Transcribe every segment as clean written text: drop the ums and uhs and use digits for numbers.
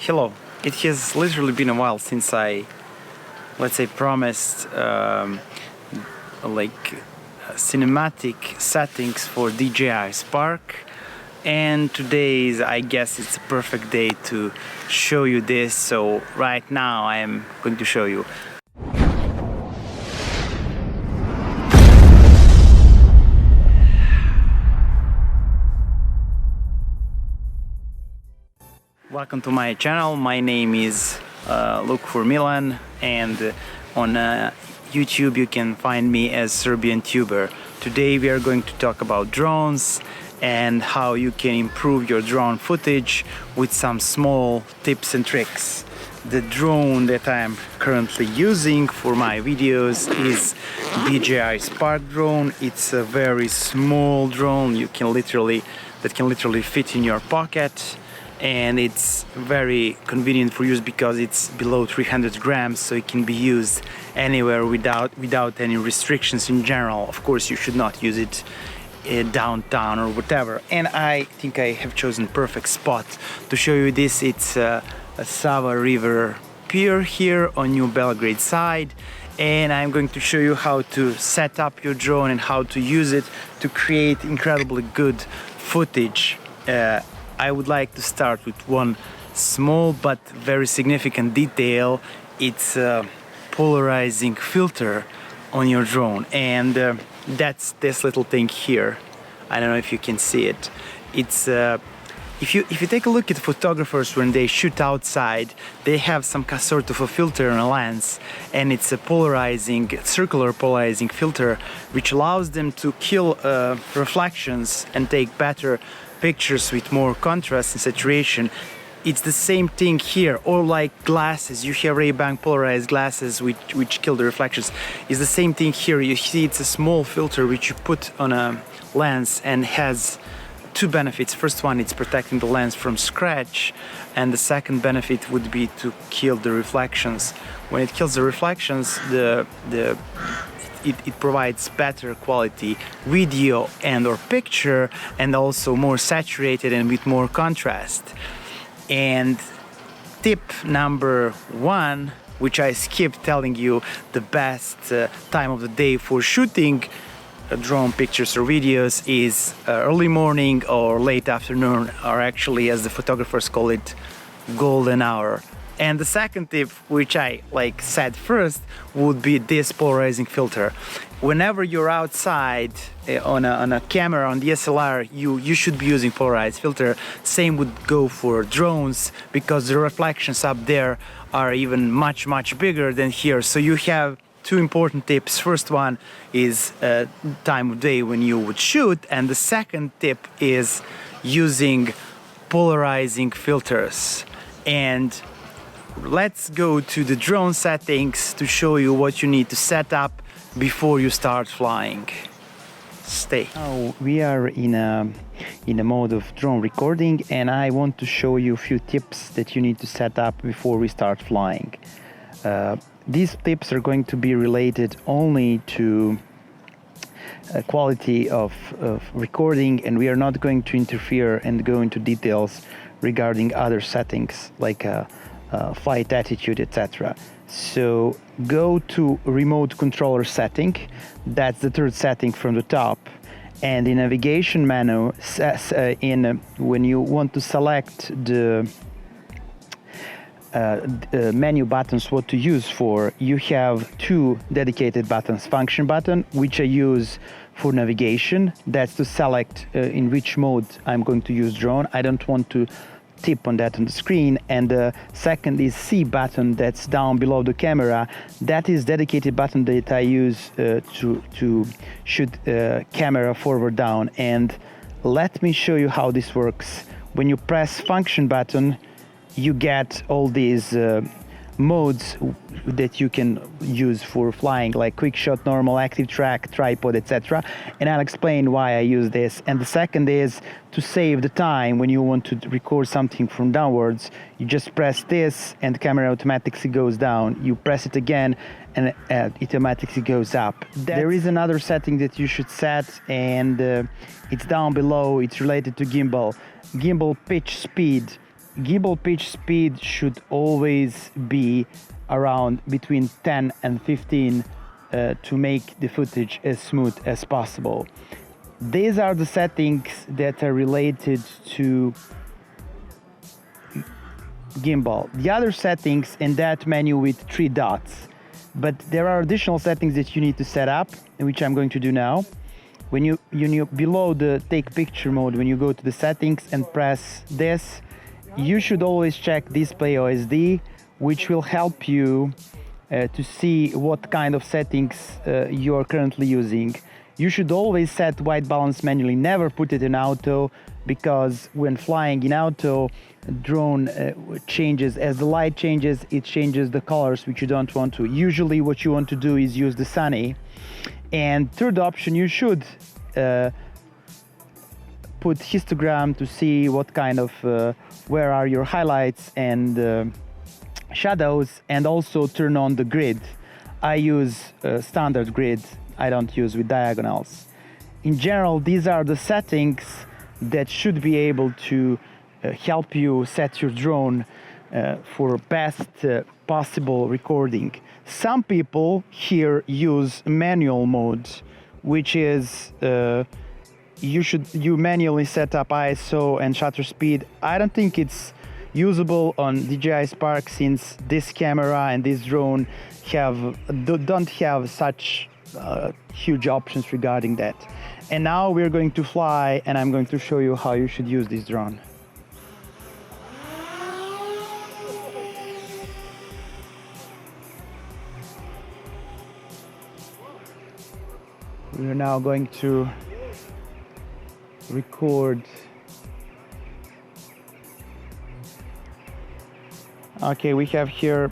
Hello. It has literally been a while since I, let's say, promised cinematic settings for Dji Spark, and today is, I guess, it's a perfect day to show you this. So right now I am going to show you. Welcome to my channel. My name is Look for Milan, and on YouTube you can find me as Serbian Tuber. Today we are going to talk about drones and how you can improve your drone footage with some small tips and tricks. The drone that I'm currently using for my videos is Dji Spark drone. It's a very small drone that can literally fit in your pocket, and it's very convenient for use because it's below 300 grams, so it can be used anywhere without any restrictions in general. Of course, you should not use it downtown or whatever, and I think I have chosen perfect spot to show you this. It's a Sava River pier here on New Belgrade side, and I'm going to show you how to set up your drone and how to use it to create incredibly good footage. I would like to start with one small but very significant detail. It's a polarizing filter on your drone, and that's this little thing here. I don't know if you can see it. It's if you take a look at photographers when they shoot outside, they have some sort of a filter on a lens, and it's a circular polarizing filter which allows them to kill reflections and take better pictures with more contrast and saturation. It's the same thing here, or like glasses. You have Ray-Ban polarized glasses which kill the reflections. It's the same thing here. You see, it's a small filter which you put on a lens and has two benefits. First one, it's protecting the lens from scratch, and the second benefit would be to kill the reflections. When it kills the reflections, it provides better quality video and or picture, and also more saturated and with more contrast. And tip number one, which I skipped telling you, the best time of the day for shooting drone pictures or videos is early morning or late afternoon, or actually, as the photographers call it, golden hour. And the second tip, which I said first, would be this polarizing filter. Whenever you're outside on a camera, on DSLR, you should be using polarized filter. Same would go for drones, because the reflections up there are even much bigger than here. So you have two important tips. First one is time of day when you would shoot, and the second tip is using polarizing filters. And let's go to the drone settings to show you what you need to set up before you start flying. Stay. Now we are in a mode of drone recording, and I want to show you a few tips that you need to set up before we start flying. These tips are going to be related only to quality of recording, and we are not going to interfere and go into details regarding other settings like flight attitude, etc. So go to remote controller setting. That's the third setting from the top, and in navigation menu, when you want to select the menu buttons, what to use for, you have two dedicated buttons. Function button, which I use for navigation. That's to select in which mode I'm going to use drone. I don't want to tip on that on the screen. And the second is C button, that's down below the camera. That is dedicated button that I use to shoot camera forward down. And let me show you how this works. When you press function button, you get all these modes that you can use for flying, like quick shot, normal, active track, tripod, etc. And I'll explain why I use this. And the second is to save the time. When you want to record something from downwards, you just press this and the camera automatically goes down. You press it again and it automatically goes up. There is another setting that you should set, and it's down below. It's related to gimbal. Gimbal pitch speed gimbal pitch speed should always be around between 10 and 15 to make the footage as smooth as possible. These are the settings that are related to gimbal. The other settings in that menu with 3 dots, but there are additional settings that you need to set up, which I'm going to do now. When you below the take picture mode, when you go to the settings and press this, you should always check display OSD, which will help you to see what kind of settings you are currently using. You should always set white balance manually, never put it in auto, because when flying in auto, drone changes. As the light changes, it changes the colors, which you don't want to. Usually what you want to do is use the sunny. And third option, you should put histogram to see what kind of, where are your highlights and shadows, and also turn on the grid. I use standard grid, I don't use with diagonals. In general, these are the settings that should be able to help you set your drone for best possible recording. Some people here use manual mode, which is you manually set up ISO and shutter speed. I don't think it's usable on Dji Spark, since this camera and this drone don't have such huge options regarding that. And now we're going to fly, and I'm going to show you how you should use this drone. We're now going to record. Okay, we have here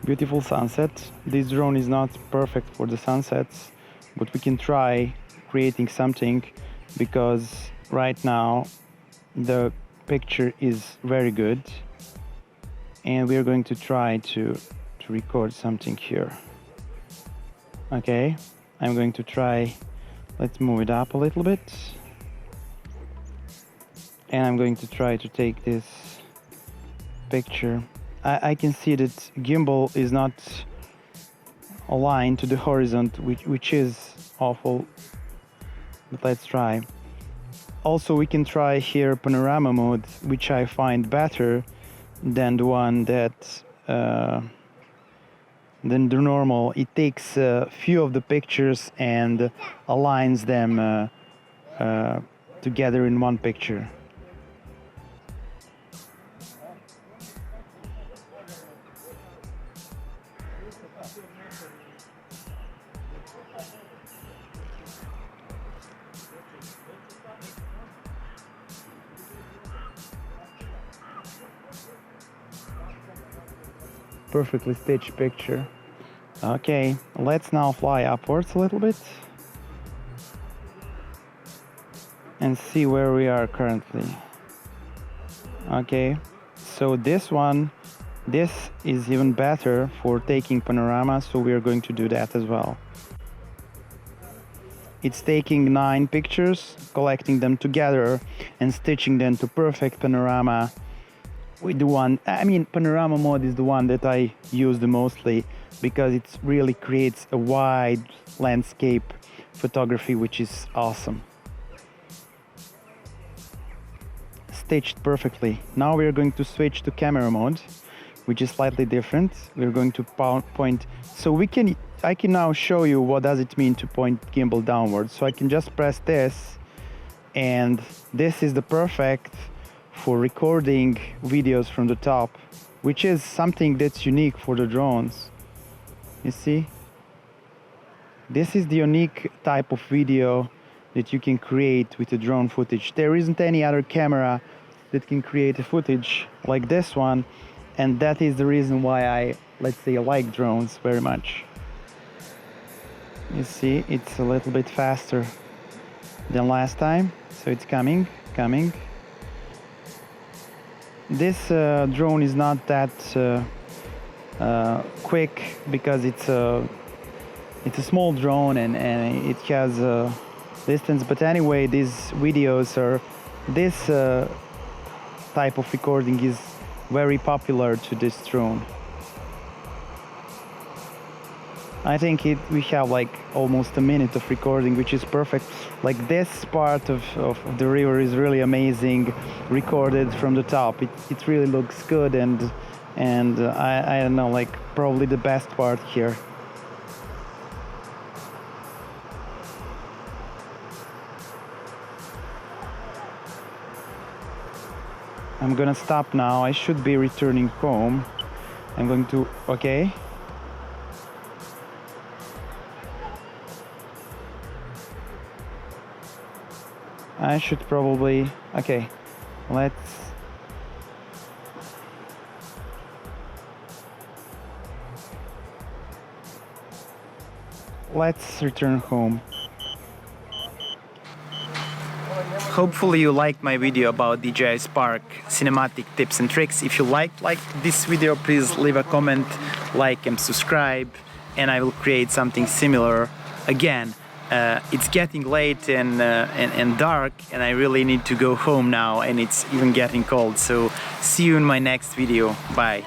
beautiful sunset. This drone is not perfect for the sunsets, but we can try creating something, because right now the picture is very good, and we are going to try to record something here. Okay, I'm going to try. Let's move it up a little bit, and I'm going to try to take this picture. I can see that gimbal is not aligned to the horizon, which is awful, but let's try. Also, we can try here panorama mode, which I find better than the one that than the normal. It takes a few of the pictures and aligns them together in one picture. Perfectly stitched picture. Okay, let's now fly upwards a little bit and see where we are currently. Okay, so this is even better for taking panorama, so we are going to do that as well. It's taking 9 pictures, collecting them together and stitching them to perfect panorama. With the one, I mean, panorama mode is the one that I use the mostly, because it really creates a wide landscape photography, which is awesome. Stitched perfectly. Now we're going to switch to camera mode, which is slightly different. We're going to point, so I can now show you what does it mean to point gimbal downwards. So I can just press this, and this is the perfect for recording videos from the top, which is something that's unique for the drones. You see, this is the unique type of video that you can create with the drone footage. There isn't any other camera that can create a footage like this one, and that is the reason why I like drones very much. You see, it's a little bit faster than last time, so it's coming. This drone is not that quick, because it's a small drone and it has distance. But anyway, these videos this type of recording is very popular to this drone. I think we have like almost a minute of recording, which is perfect. Like this part of the river is really amazing, recorded from the top. It really looks good, and I don't know, like probably the best part here. I'm gonna stop now. I should be returning home. I'm going to, okay. I should probably, okay, let's return home. Hopefully you liked my video about Dji Spark cinematic tips and tricks. If you liked this video, please leave a comment, like and subscribe, and I will create something similar again. It's getting late and dark, and I really need to go home now, and it's even getting cold. So see you in my next video. Bye.